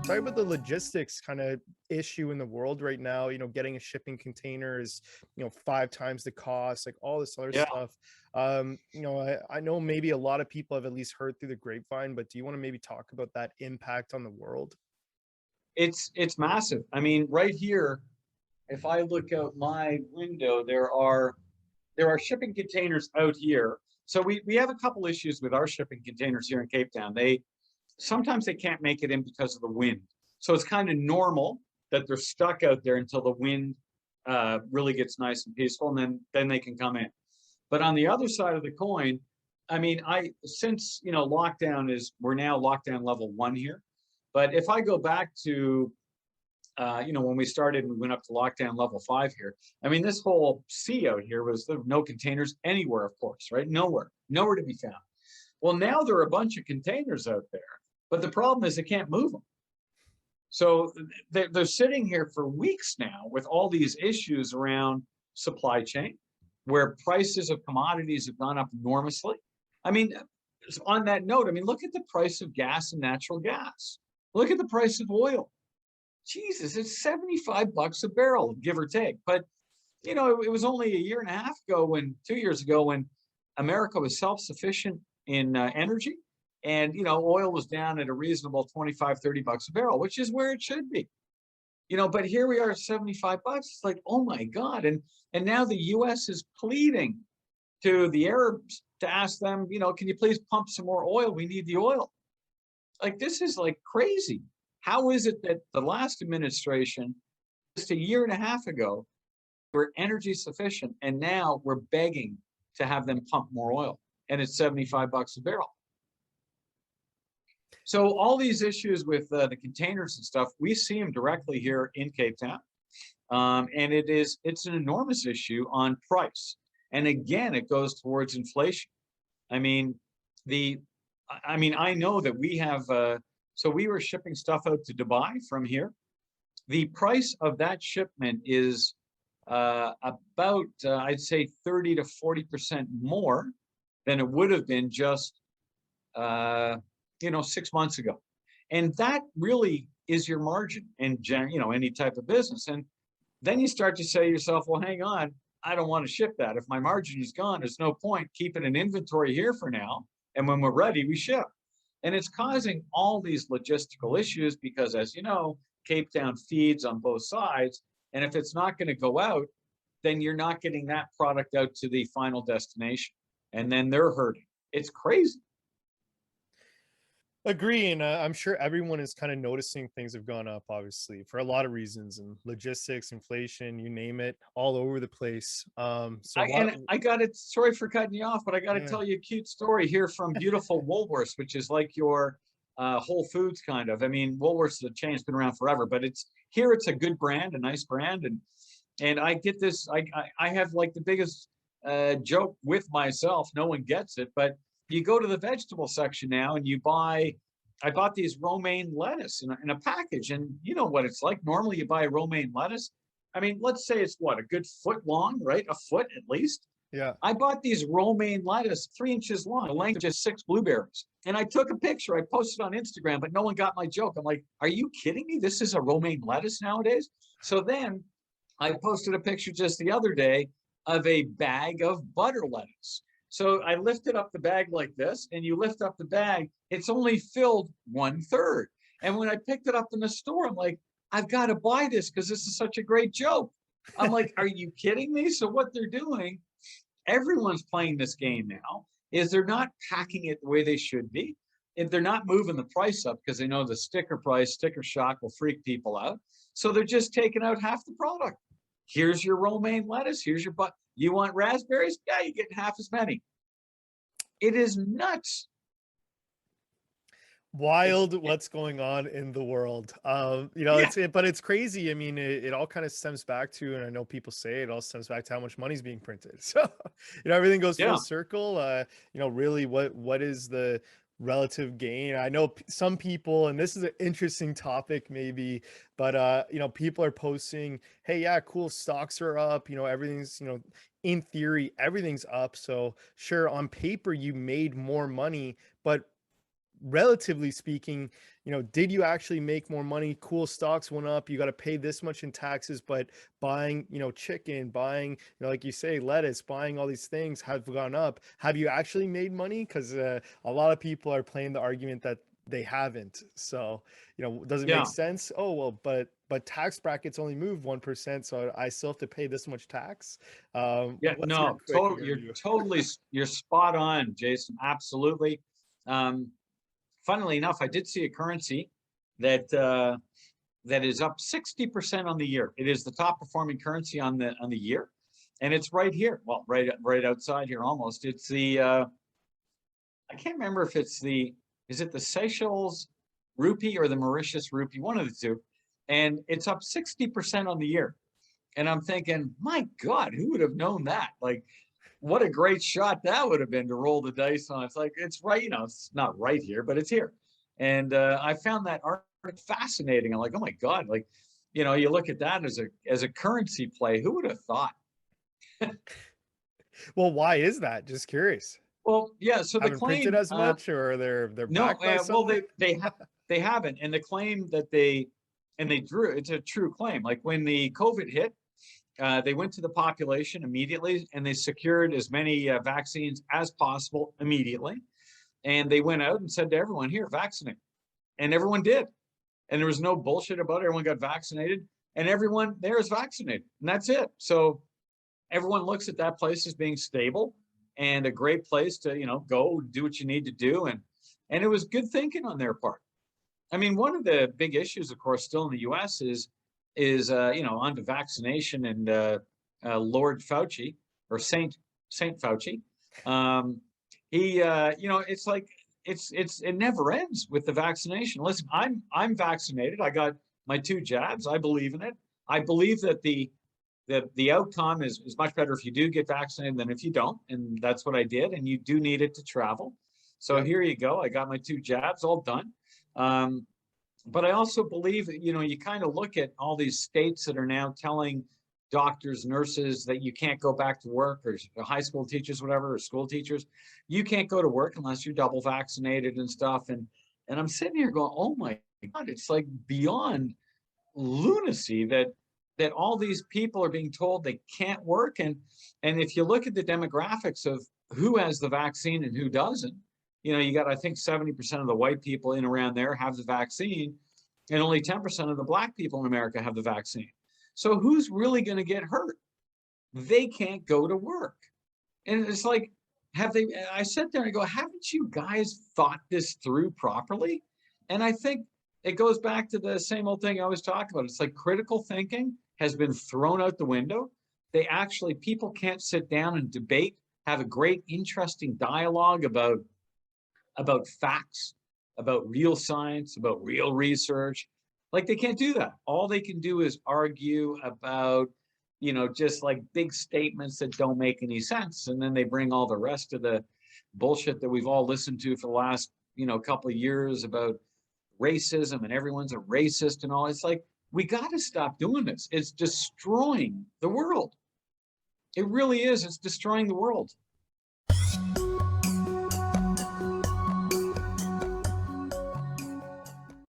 Talk about the logistics kind of issue in the world right now. Getting a shipping container is, 5 times the cost, like all this other Yeah, stuff. I know maybe a lot of people have at least heard through the grapevine, but do you want to maybe talk about that impact on the world? it's massive. I mean, right here, if I look out my window, there are shipping containers out here. So we have a couple issues with our shipping containers here in Cape Town. They sometimes they can't make it in because of the wind. So it's kind of normal that they're stuck out there until the wind really gets nice and peaceful, and then they can come in. But on the other side of the coin, I mean, I since lockdown is we're now lockdown level 1 here. But if I go back to when we started and we went up to lockdown level 5 here, I mean, this whole sea out here was there were no containers anywhere, of course, right? Nowhere to be found. Well, now there are a bunch of containers out there, but the problem is they can't move them. So they're sitting here for weeks now with all these issues around supply chain, where prices of commodities have gone up enormously. I mean, on that note, I mean, look at the price of gas and natural gas. Look at the price of oil. Jesus, it's $75 a barrel, give or take. But it was only a year and a half ago, 2 years ago, when America was self-sufficient in energy, and oil was down at a reasonable 25, $30 a barrel, which is where it should be. But here we are at $75. It's like, oh my God. And now the US is pleading to the Arabs to ask them, can you please pump some more oil? We need the oil. Like, this is like crazy. How is it that the last administration, just a year and a half ago, were energy sufficient, and now we're begging to have them pump more oil, and it's $75 a barrel? So all these issues with the containers and stuff, we see them directly here in Cape Town, and it's an enormous issue on price. And again, it goes towards inflation. I mean, the I know that we have. So we were shipping stuff out to Dubai from here. The price of that shipment is about, I'd say, 30 to 40% more than it would have been just 6 months ago. And that really is your margin in any type of business. And then you start to say to yourself, well, hang on, I don't want to ship that. If my margin is gone, there's no point keeping an inventory here for now. And when we're ready, we ship. And it's causing all these logistical issues because, as you know, Cape Town feeds on both sides. And if it's not going to go out, then you're not getting that product out to the final destination. And then they're hurting. It's crazy. Agree, and I'm sure everyone is kind of noticing things have gone up, obviously, for a lot of reasons, and logistics, inflation, you name it, all over the place. So what? I got it. Sorry for cutting you off, but I got to Yeah. tell you a cute story here from beautiful Woolworths, which is like your Whole Foods kind of. I mean, Woolworths, the chain's been around forever, but it's here. It's a good brand, a nice brand, and I get this. I have like the biggest joke with myself. No one gets it, but you go to the vegetable section now and you buy. I bought these romaine lettuce in a package, and you know what it's like. Normally, you buy romaine lettuce. I mean, let's say it's what, a good foot long, right? A foot at least. Yeah. I bought these romaine lettuce 3 inches long, the length of just 6 blueberries. And I took a picture, I posted on Instagram, but no one got my joke. I'm like, are you kidding me? This is a romaine lettuce nowadays? So then I posted a picture just the other day of a bag of butter lettuce. So I lifted up the bag like this, and you lift up the bag, it's only filled 1/3. And when I picked it up in the store, I'm like, I've got to buy this because this is such a great joke. I'm like, are you kidding me? So what they're doing, everyone's playing this game now, is they're not packing it the way they should be. If they're not moving the price up because they know the sticker shock will freak people out. So they're just taking out half the product. Here's your romaine lettuce. Here's your butt. You want raspberries? Yeah, you get half as many. It is nuts. It's Wild what's going on in the world. yeah, But it's crazy. I mean, it all kind of stems back to, and I know people say it all stems back to how much money's being printed. So, everything goes full yeah, circle. Really what is the relative gain? I know some people, and this is an interesting topic maybe, but people are posting, hey, yeah, cool, stocks are up, everything's, in theory, everything's up. So sure, on paper, you made more money, but relatively speaking, did you actually make more money? Cool, stocks went up. You got to pay this much in taxes, but buying, chicken, buying, like you say, lettuce, buying all these things have gone up. Have you actually made money? Because a lot of people are playing the argument that they haven't. So, does it make Yeah, sense? Oh, well, but tax brackets only move 1%, so I still have to pay this much tax. yeah, What's your no, quick you're overview? totally, you're spot on, Jason. Absolutely. Um, Funnily enough, I did see a currency that that is up 60% on the year. It is the top performing currency on the year, and it's right here. Well, right outside here almost. It's the I can't remember if it's the is it the Seychelles rupee or the Mauritius rupee, one of the two, and it's up 60% on the year. And I'm thinking, my God, who would have known that? Like, what a great shot that would have been to roll the dice on. It's like it's right, it's not right here, but it's here. And I found that art fascinating. I'm like, oh my God, like, you look at that as a currency play. Who would have thought? Well, why is that? Just curious. Well, yeah. So the Haven't printed claim, as much, or they're no, backed by well, something? they haven't, and the claim that they drew, it's a true claim. Like when the COVID hit, they went to the population immediately and they secured as many vaccines as possible immediately. And they went out and said to everyone, here, vaccinate. And everyone did. And there was no bullshit about it. Everyone got vaccinated and everyone there is vaccinated. And that's it. So everyone looks at that place as being stable and a great place to, go do what you need to do. And it was good thinking on their part. I mean, one of the big issues, of course, still in the U.S. is on to vaccination and Lord Fauci or Saint Fauci. Um, he, it's like it never ends with the vaccination. Listen, I'm vaccinated. I got my 2 jabs. I believe in it. I believe that the outcome is much better if you do get vaccinated than if you don't, and that's what I did. And you do need it to travel. So Yep. here you go. I got my 2 jabs, all done. Um, but I also believe that, you kind of look at all these states that are now telling doctors, nurses that you can't go back to work, or high school teachers, whatever, or school teachers, you can't go to work unless you're double vaccinated and stuff. And I'm sitting here going, oh my God, it's like beyond lunacy that all these people are being told they can't work. And if you look at the demographics of who has the vaccine and who doesn't, you got, I think, 70% of the white people in around there have the vaccine, and only 10% of the black people in America have the vaccine. So who's really going to get hurt? They can't go to work. And it's like, I sit there and go, haven't you guys thought this through properly? And I think it goes back to the same old thing I always talk about. It's like critical thinking has been thrown out the window. People can't sit down and debate, have a great, interesting dialogue about facts, about real science, about real research. Like they can't do that. All they can do is argue about, just like big statements that don't make any sense. And then they bring all the rest of the bullshit that we've all listened to for the last, couple of years about racism and everyone's a racist and all. It's like, we got to stop doing this. It's destroying the world. It really is. It's destroying the world.